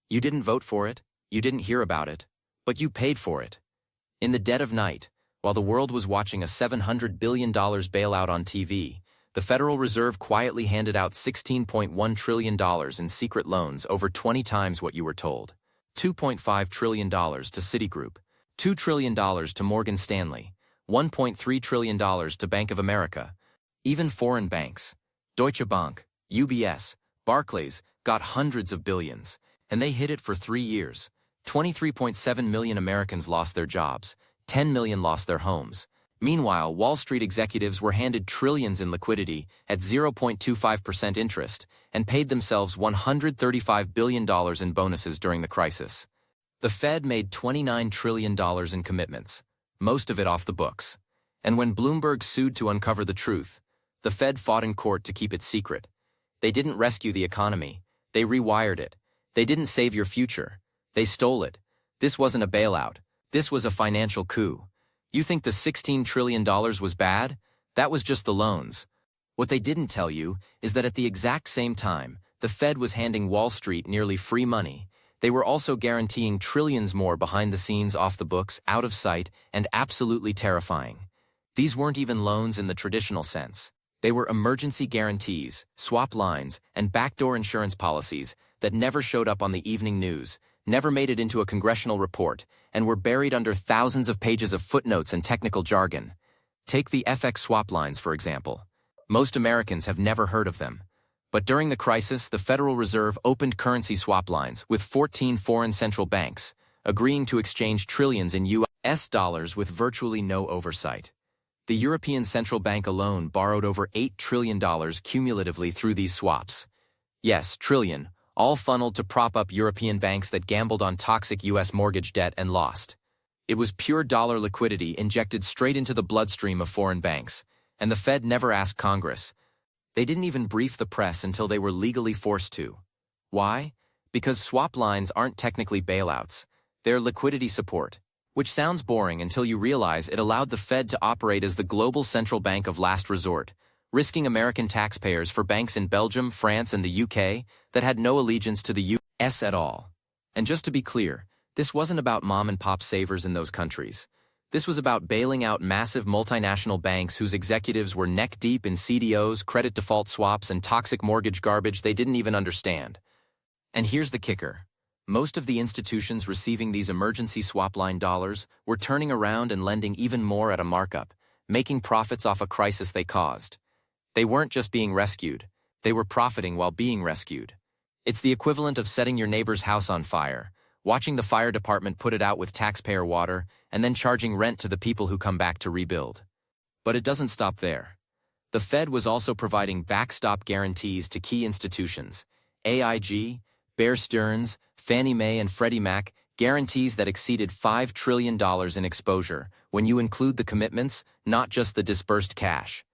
You didn't vote for it, you didn't hear about it, but you paid for it. In the dead of night, while the world was watching a $700 billion bailout on TV, the Federal Reserve quietly handed out $16.1 trillion in secret loans, over 20 times what you were told. $2.5 trillion to Citigroup, $2 trillion to Morgan Stanley, $1.3 trillion to Bank of America. Even foreign banks, Deutsche Bank, UBS, Barclays, got hundreds of billions, and they hid it for 3 years. 23.7 million Americans lost their jobs, 10 million lost their homes. Meanwhile, Wall Street executives were handed trillions in liquidity at 0.25% interest and paid themselves $135 billion in bonuses during the crisis. The Fed made $29 trillion in commitments, most of it off the books. And when Bloomberg sued to uncover the truth, the Fed fought in court to keep it secret. They didn't rescue the economy. They rewired it. They didn't save your future. They stole it. This wasn't a bailout. This was a financial coup. You think the $16 trillion was bad? That was just the loans. What they didn't tell you is that at the exact same time, the Fed was handing Wall Street nearly free money. They were also guaranteeing trillions more behind the scenes, off the books, out of sight, and absolutely terrifying. These weren't even loans in the traditional sense. They were emergency guarantees, swap lines, and backdoor insurance policies that never showed up on the evening news, never made it into a congressional report, and were buried under thousands of pages of footnotes and technical jargon. Take the FX swap lines, for example. Most Americans have never heard of them. But during the crisis, the Federal Reserve opened currency swap lines with 14 foreign central banks, agreeing to exchange trillions in US dollars with virtually no oversight. The European Central Bank alone borrowed over $8 trillion cumulatively through these swaps. Yes, trillion, all funneled to prop up European banks that gambled on toxic U.S. mortgage debt and lost. It was pure dollar liquidity injected straight into the bloodstream of foreign banks, and the Fed never asked Congress. They didn't even brief the press until they were legally forced to. Why? Because swap lines aren't technically bailouts. They're liquidity support, which sounds boring until you realize it allowed the Fed to operate as the global central bank of last resort, risking American taxpayers for banks in Belgium, France, and the UK that had no allegiance to the US at all. And just to be clear, this wasn't about mom-and-pop savers in those countries. This was about bailing out massive multinational banks whose executives were neck-deep in CDOs, credit default swaps, and toxic mortgage garbage they didn't even understand. And here's the kicker. Most of the institutions receiving these emergency swap line dollars were turning around and lending even more at a markup, making profits off a crisis they caused. They weren't just being rescued, they were profiting while being rescued. It's the equivalent of setting your neighbor's house on fire, watching the fire department put it out with taxpayer water, and then charging rent to the people who come back to rebuild. But it doesn't stop there. The Fed was also providing backstop guarantees to key institutions. AIG, Bear Stearns, Fannie Mae, and Freddie Mac, guarantees that exceeded $5 trillion in exposure when you include the commitments, not just the disbursed cash.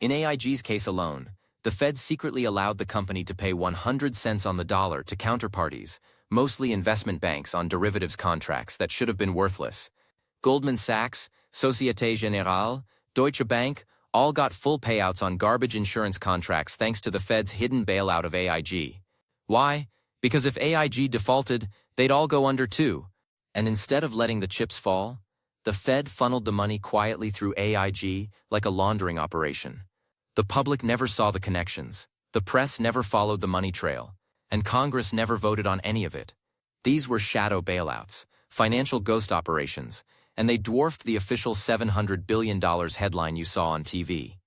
In AIG's case alone, the Fed secretly allowed the company to pay 100 cents on the dollar to counterparties, mostly investment banks, on derivatives contracts that should have been worthless. Goldman Sachs, Société Générale, Deutsche Bank all got full payouts on garbage insurance contracts thanks to the Fed's hidden bailout of AIG. Why? Because if AIG defaulted, they'd all go under too. And instead of letting the chips fall, the Fed funneled the money quietly through AIG like a laundering operation. The public never saw the connections, the press never followed the money trail, and Congress never voted on any of it. These were shadow bailouts, financial ghost operations, and they dwarfed the official $700 billion headline you saw on TV.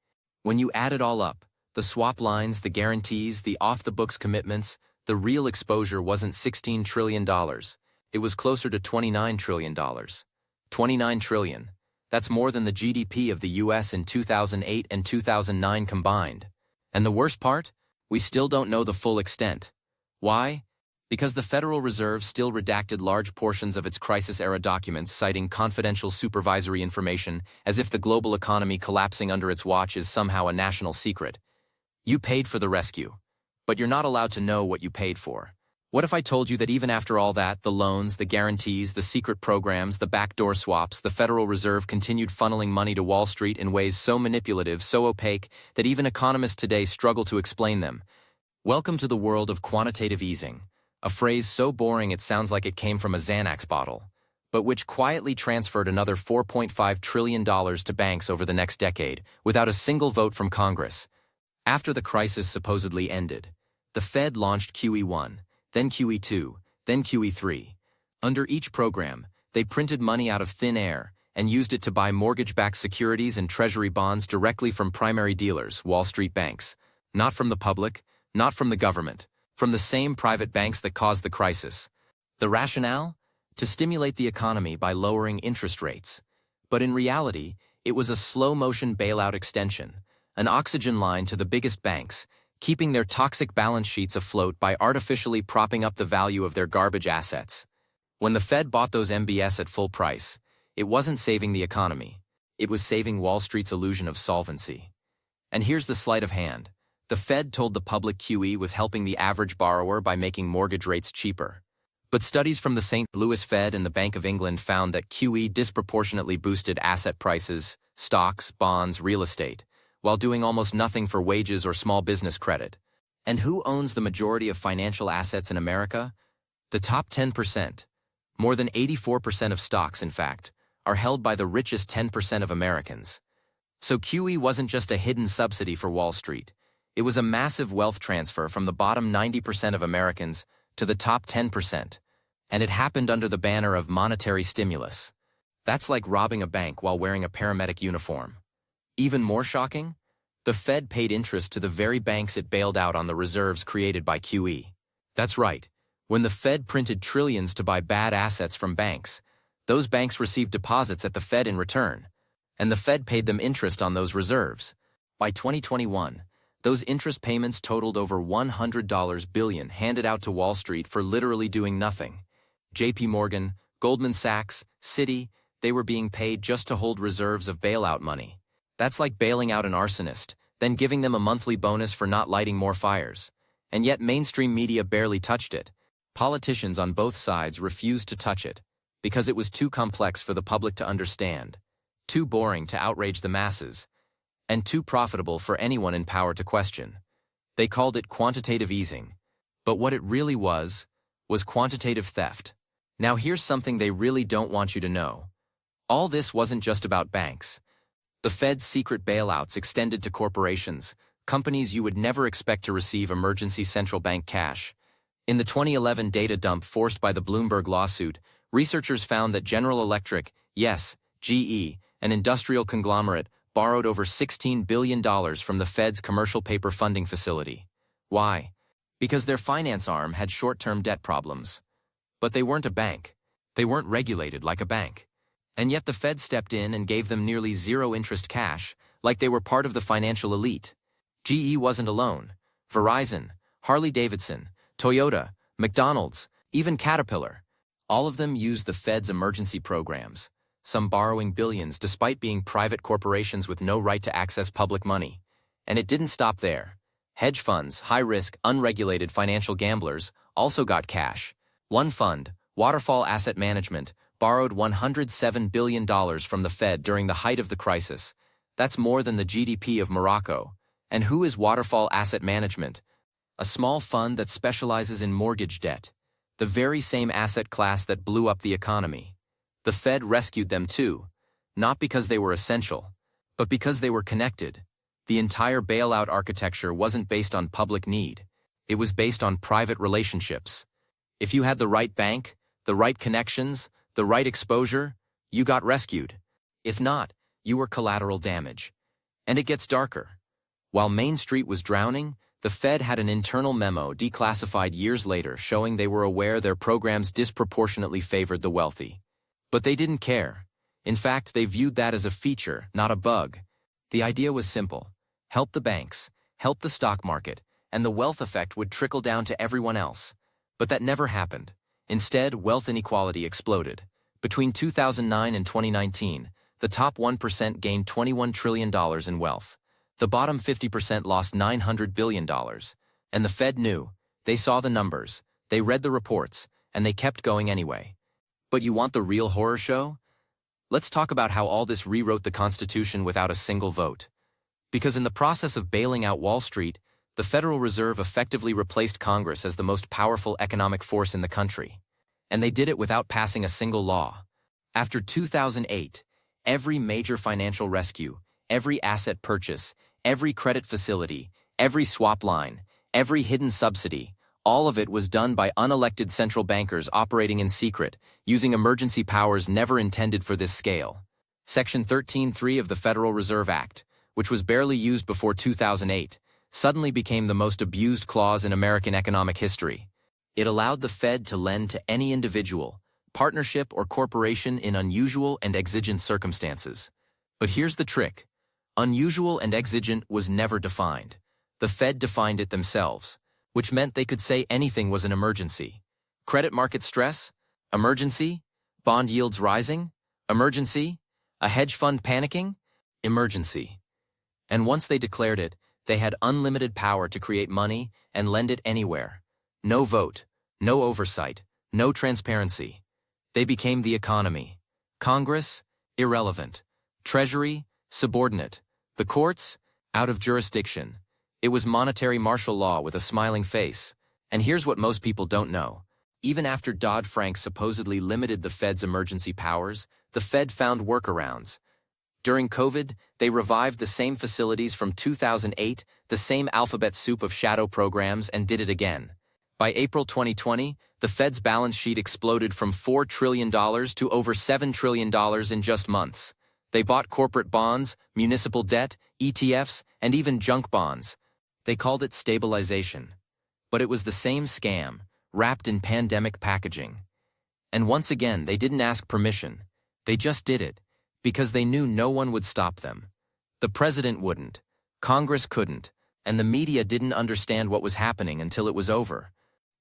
When you add it all up, the swap lines, the guarantees, the off-the-books commitments, the real exposure wasn't $16 trillion. It was closer to $29 trillion. $29 trillion. That's more than the GDP of the US in 2008 and 2009 combined. And the worst part? We still don't know the full extent. Why? Because the Federal Reserve still redacted large portions of its crisis-era documents, citing confidential supervisory information as if the global economy collapsing under its watch is somehow a national secret. You paid for the rescue, but you're not allowed to know what you paid for. What if I told you that even after all that, the loans, the guarantees, the secret programs, the backdoor swaps, the Federal Reserve continued funneling money to Wall Street in ways so manipulative, so opaque, that even economists today struggle to explain them? Welcome to the world of quantitative easing, a phrase so boring it sounds like it came from a Xanax bottle, but which quietly transferred another $4.5 trillion to banks over the next decade without a single vote from Congress. After the crisis supposedly ended, the Fed launched QE1, then QE2, then QE3. Under each program, they printed money out of thin air and used it to buy mortgage-backed securities and treasury bonds directly from primary dealers, Wall Street banks. Not from the public, not from the government, from the same private banks that caused the crisis. The rationale? To stimulate the economy by lowering interest rates. But in reality, it was a slow-motion bailout extension, an oxygen line to the biggest banks, keeping their toxic balance sheets afloat by artificially propping up the value of their garbage assets. When the Fed bought those MBS at full price, it wasn't saving the economy. It was saving Wall Street's illusion of solvency. And here's the sleight of hand. The Fed told the public QE was helping the average borrower by making mortgage rates cheaper. But studies from the St. Louis Fed and the Bank of England found that QE disproportionately boosted asset prices, stocks, bonds, real estate, while doing almost nothing for wages or small business credit. And who owns the majority of financial assets in America? The top 10%. More than 84% of stocks, in fact, are held by the richest 10% of Americans. So QE wasn't just a hidden subsidy for Wall Street. It was a massive wealth transfer from the bottom 90% of Americans to the top 10%. And it happened under the banner of monetary stimulus. That's like robbing a bank while wearing a paramedic uniform. Even more shocking? The Fed paid interest to the very banks it bailed out on the reserves created by QE. That's right. When the Fed printed trillions to buy bad assets from banks, those banks received deposits at the Fed in return, and the Fed paid them interest on those reserves. By 2021, those interest payments totaled over $100 billion handed out to Wall Street for literally doing nothing. JP Morgan, Goldman Sachs, Citi, they were being paid just to hold reserves of bailout money. That's like bailing out an arsonist, then giving them a monthly bonus for not lighting more fires. And yet mainstream media barely touched it. Politicians on both sides refused to touch it, because it was too complex for the public to understand, too boring to outrage the masses, and too profitable for anyone in power to question. They called it quantitative easing, but what it really was quantitative theft. Now here's something they really don't want you to know. All this wasn't just about banks. The Fed's secret bailouts extended to corporations, companies you would never expect to receive emergency central bank cash. In the 2011 data dump forced by the Bloomberg lawsuit, researchers found that General Electric, yes, GE, an industrial conglomerate, borrowed over $16 billion from the Fed's commercial paper funding facility. Why? Because their finance arm had short-term debt problems. But they weren't a bank. They weren't regulated like a bank. And yet the Fed stepped in and gave them nearly zero-interest cash, like they were part of the financial elite. GE wasn't alone. Verizon, Harley-Davidson, Toyota, McDonald's, even Caterpillar. All of them used the Fed's emergency programs, some borrowing billions despite being private corporations with no right to access public money. And it didn't stop there. Hedge funds, high-risk, unregulated financial gamblers, also got cash. One fund, Waterfall Asset Management, borrowed $107 billion from the Fed during the height of the crisis. That's more than the GDP of Morocco. And who is Waterfall Asset Management? A small fund that specializes in mortgage debt, the very same asset class that blew up the economy. The Fed rescued them too, not because they were essential, but because they were connected. The entire bailout architecture wasn't based on public need. It was based on private relationships. If you had the right bank, the right connections, the right exposure, you got rescued. If not, you were collateral damage. And it gets darker. While Main Street was drowning, the Fed had an internal memo declassified years later showing they were aware their programs disproportionately favored the wealthy. But they didn't care. In fact, they viewed that as a feature, not a bug. The idea was simple. Help the banks, help the stock market, and the wealth effect would trickle down to everyone else. But that never happened. Instead, wealth inequality exploded. Between 2009 and 2019, the top 1% gained $21 trillion in wealth. The bottom 50% lost $900 billion. And the Fed knew. They saw the numbers, they read the reports, and they kept going anyway. But you want the real horror show? Let's talk about how all this rewrote the Constitution without a single vote. Because in the process of bailing out Wall Street, The Federal Reserve effectively replaced Congress as the most powerful economic force in the country. And they did it without passing a single law. After 2008, every major financial rescue, every asset purchase, every credit facility, every swap line, every hidden subsidy, all of it was done by unelected central bankers operating in secret, using emergency powers never intended for this scale. Section 13(3) of the Federal Reserve Act, which was barely used before 2008, suddenly became the most abused clause in American economic history. It allowed the Fed to lend to any individual, partnership, or corporation in unusual and exigent circumstances. But here's the trick. Unusual and exigent was never defined. The Fed defined it themselves, which meant they could say anything was an emergency. Credit market stress? Emergency? Bond yields rising? Emergency? A hedge fund panicking? Emergency. And once they declared it, they had unlimited power to create money and lend it anywhere. No vote, no oversight, no transparency. They became the economy. Congress? Irrelevant. Treasury? Subordinate. The courts? Out of jurisdiction. It was monetary martial law with a smiling face. And here's what most people don't know. Even after Dodd-Frank supposedly limited the Fed's emergency powers, the Fed found workarounds. During COVID, they revived the same facilities from 2008, the same alphabet soup of shadow programs, and did it again. By April 2020, the Fed's balance sheet exploded from $4 trillion to over $7 trillion in just months. They bought corporate bonds, municipal debt, ETFs, and even junk bonds. They called it stabilization. But it was the same scam, wrapped in pandemic packaging. And once again, they didn't ask permission. They just did it, because they knew no one would stop them. The president wouldn't, Congress couldn't, and the media didn't understand what was happening until it was over.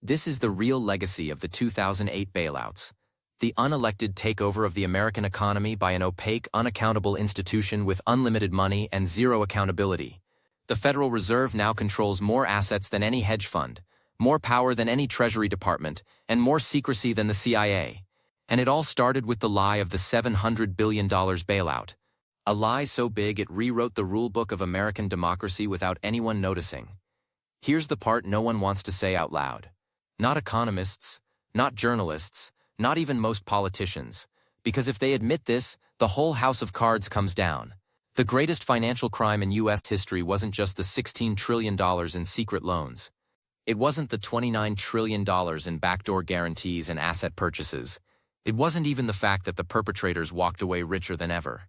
This is the real legacy of the 2008 bailouts. The unelected takeover of the American economy by an opaque, unaccountable institution with unlimited money and zero accountability. The Federal Reserve now controls more assets than any hedge fund, more power than any Treasury Department, and more secrecy than the CIA. And it all started with the lie of the $700 billion bailout. A lie so big it rewrote the rulebook of American democracy without anyone noticing. Here's the part no one wants to say out loud. Not economists, not journalists, not even most politicians. Because if they admit this, the whole house of cards comes down. The greatest financial crime in U.S. history wasn't just the $16 trillion in secret loans. It wasn't the $29 trillion in backdoor guarantees and asset purchases. It wasn't even the fact that the perpetrators walked away richer than ever.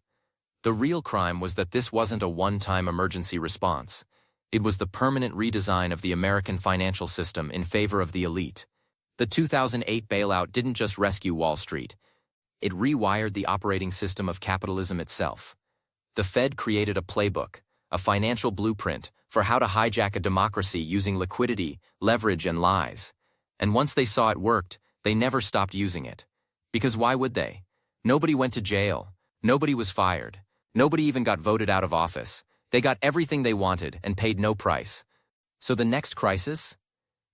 The real crime was that this wasn't a one-time emergency response. It was the permanent redesign of the American financial system in favor of the elite. The 2008 bailout didn't just rescue Wall Street. It rewired the operating system of capitalism itself. The Fed created a playbook, a financial blueprint for how to hijack a democracy using liquidity, leverage, and lies. And once they saw it worked, they never stopped using it. Because why would they? Nobody went to jail. Nobody was fired. Nobody even got voted out of office. They got everything they wanted and paid no price. So the next crisis?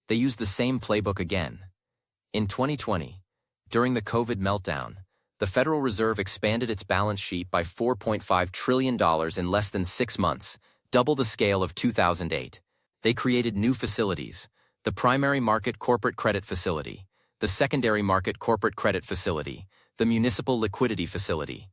They used the same playbook again. In 2020, during the COVID meltdown, the Federal Reserve expanded its balance sheet by $4.5 trillion in less than 6 months, double the scale of 2008. They created new facilities, the primary market corporate credit facility, the secondary market corporate credit facility, the municipal liquidity facility.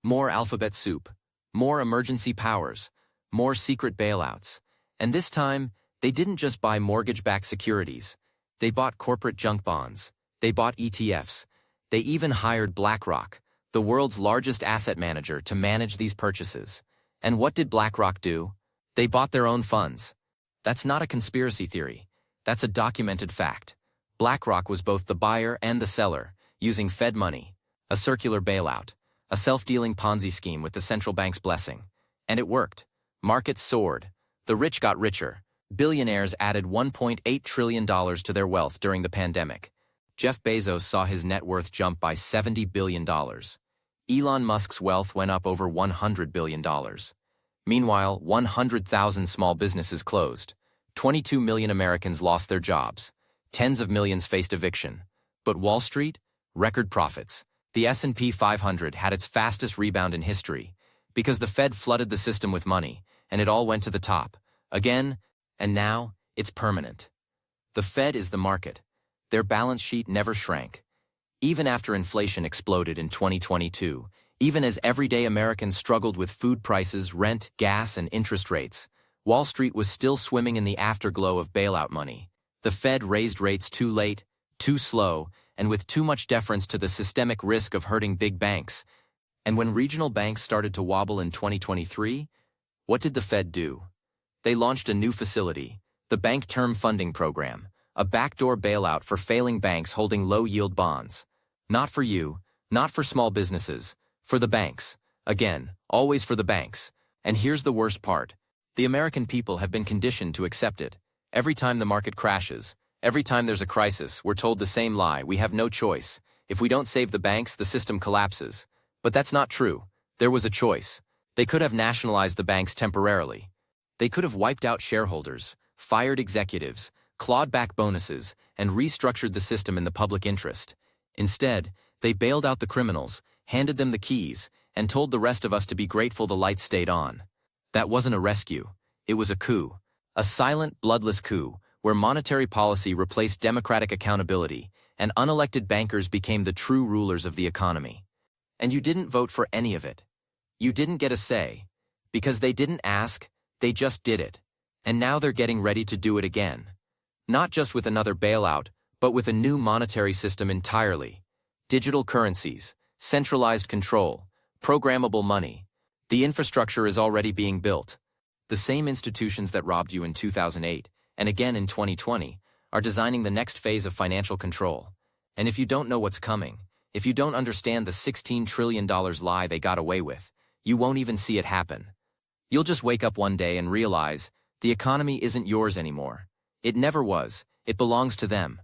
More alphabet soup, more emergency powers, more secret bailouts. And this time, they didn't just buy mortgage-backed securities. They bought corporate junk bonds. They bought ETFs. They even hired BlackRock, the world's largest asset manager, to manage these purchases. And what did BlackRock do? They bought their own funds. That's not a conspiracy theory. That's a documented fact. BlackRock was both the buyer and the seller, using Fed money, a circular bailout, a self-dealing Ponzi scheme with the central bank's blessing. And it worked. Markets soared. The rich got richer. Billionaires added $1.8 trillion to their wealth during the pandemic. Jeff Bezos saw his net worth jump by $70 billion. Elon Musk's wealth went up over $100 billion. Meanwhile, 100,000 small businesses closed. 22 million Americans lost their jobs. Tens of millions faced eviction. But Wall Street? Record profits. The S&P 500 had its fastest rebound in history because the Fed flooded the system with money, and it all went to the top. Again And now, it's permanent. The Fed is the market. Their balance sheet never shrank. Even after inflation exploded in 2022, even as everyday Americans struggled with food prices, rent, gas, and interest rates, Wall Street was still swimming in the afterglow of bailout money. The Fed raised rates too late, too slow, and with too much deference to the systemic risk of hurting big banks. And when regional banks started to wobble in 2023, what did the Fed do? They launched a new facility, the Bank Term Funding Program, a backdoor bailout for failing banks holding low-yield bonds. Not for you, not for small businesses, for the banks. Again, always for the banks. And here's the worst part. The American people have been conditioned to accept it. Every time the market crashes, every time there's a crisis, we're told the same lie: we have no choice. If we don't save the banks, the system collapses. But that's not true. There was a choice. They could have nationalized the banks temporarily. They could have wiped out shareholders, fired executives, clawed back bonuses, and restructured the system in the public interest. Instead, they bailed out the criminals, handed them the keys, and told the rest of us to be grateful the lights stayed on. That wasn't a rescue. It was a coup. A silent, bloodless coup, where monetary policy replaced democratic accountability, and unelected bankers became the true rulers of the economy. And you didn't vote for any of it. You didn't get a say. Because they didn't ask, they just did it. And now they're getting ready to do it again. Not just with another bailout, but with a new monetary system entirely. Digital currencies, centralized control, programmable money. The infrastructure is already being built. The same institutions that robbed you in 2008, and again in 2020, are designing the next phase of financial control. And if you don't know what's coming, if you don't understand the $16 trillion lie they got away with, you won't even see it happen. You'll just wake up one day and realize the economy isn't yours anymore. It never was. It belongs to them.